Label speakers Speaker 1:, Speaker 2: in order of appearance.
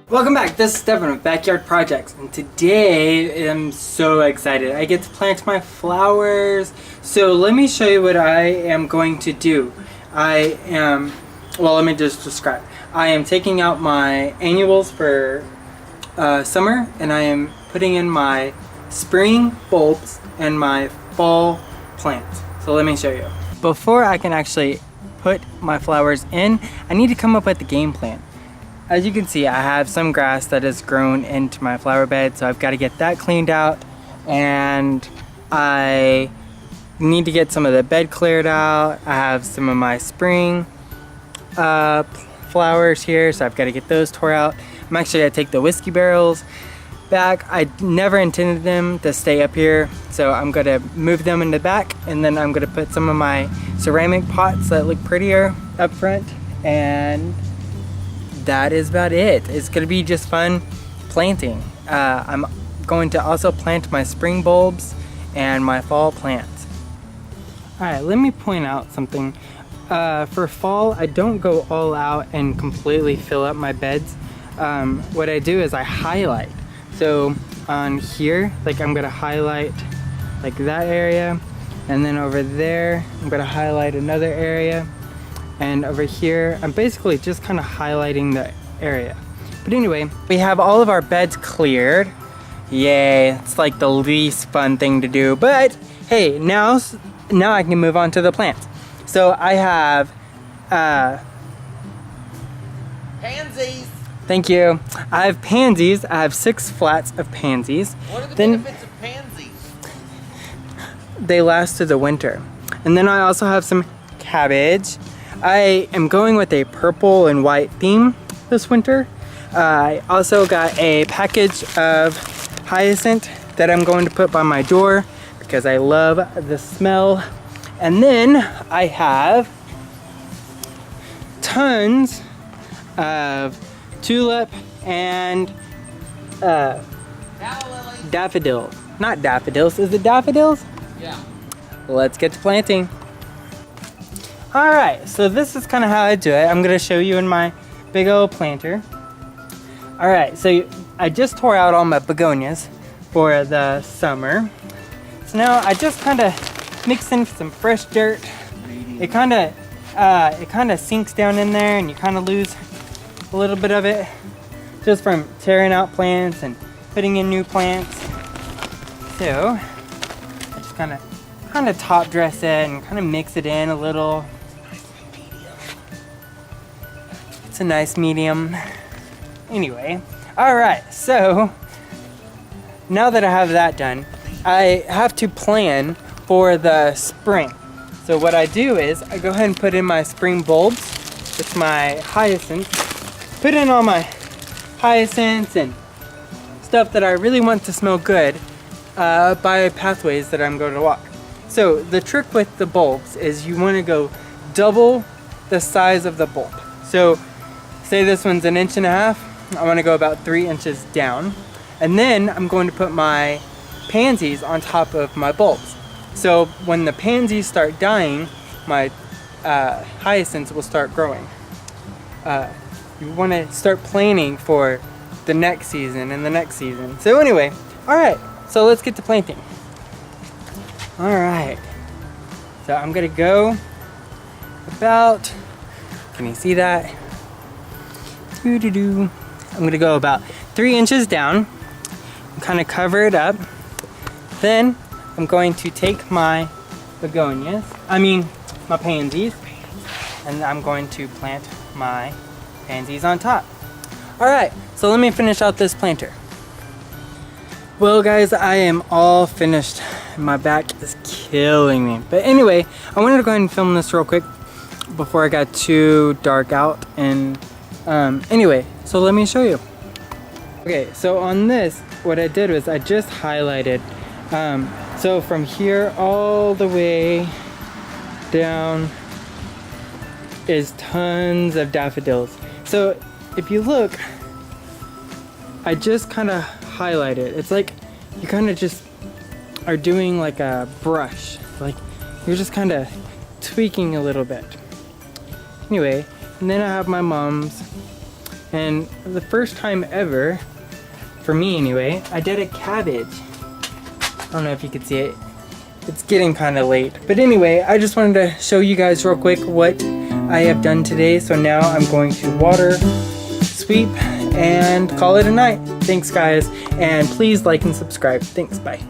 Speaker 1: Welcome back, this is Stefan with Backyard Projects, and today I'm so excited. I get to plant my flowers. So let me show you what I am going to do. Let me just describe. I am taking out my annuals for summer, and I am putting in my spring bulbs and my fall plants. So let me show you. Before I can actually put my flowers in, I need to come up with the game plan. As you can see, I have some grass that has grown into my flower bed, so I've got to get that cleaned out, and I need to get some of the bed cleared out. I have some of my spring flowers here, so I've got to get those tore out. I'm actually going to take the whiskey barrels back. I never intended them to stay up here, so I'm going to move them in the back, and then I'm going to put some of my ceramic pots that look prettier up front, and that is about it. It's going to be just fun planting. I'm going to also plant my spring bulbs and my fall plants. Alright, let me point out something. For fall, I don't go all out and completely fill up my beds. What I do is I highlight. So on here, like I'm going to highlight like that area, and then over there I'm going to highlight another area. And over here, I'm basically just kind of highlighting the area. But anyway, we have all of our beds cleared. Yay, it's like the least fun thing to do. But hey, now I can move on to the plants. So I have
Speaker 2: pansies.
Speaker 1: Thank you. I have pansies. I have 6 flats of pansies.
Speaker 2: What are the benefits of pansies?
Speaker 1: They last through the winter. And then I also have some cabbage. I am going with a purple and white theme this winter. I also got a package of hyacinth that I'm going to put by my door because I love the smell. And then I have tons of tulip and daffodils. Not daffodils. Is it daffodils?
Speaker 2: Yeah.
Speaker 1: Let's get to planting. Alright, so this is kind of how I do it. I'm going to show you in my big old planter. Alright, so I just tore out all my begonias for the summer. So now I just kind of mix in some fresh dirt. It kind of sinks down in there, and you kind of lose a little bit of it just from tearing out plants and putting in new plants. So I just kind of top dress it and kind of mix it in a little. It's a nice medium. Anyway, alright, so now that I have that done, I have to plan for the spring. So what I do is I go ahead and put in my spring bulbs with my hyacinths, put in all my hyacinths and stuff that I really want to smell good by pathways that I'm going to walk. So the trick with the bulbs is you want to go double the size of the bulb. So say this one's 1.5 inches, I want to go about 3 inches down. And then I'm going to put my pansies on top of my bulbs. So when the pansies start dying, my hyacinths will start growing. You want to start planning for the next season and the next season. So anyway, alright, so let's get to planting. Alright, so I'm going to go about, can you see that? I'm going to go about 3 inches down and kind of cover it up. Then I'm going to take my my pansies, and I'm going to plant my pansies on top. Alright, so let me finish out this planter. Well guys, I am all finished. My back is killing me. But anyway, I wanted to go ahead and film this real quick before I got too dark out. And anyway, so let me show you. Okay, so on this, what I did was I just highlighted. So from here all the way down is tons of daffodils. So if you look, I just kind of highlight it. It's like you kind of just are doing like a brush. Like you're just kind of tweaking a little bit. Anyway, and then I have my mom's And for the first time ever, for me anyway, I did a cabbage. I don't know if you can see it. It's getting kind of late. But anyway, I just wanted to show you guys real quick what I have done today. So now I'm going to water, sweep, and call it a night. Thanks guys, and please like and subscribe. Thanks, bye.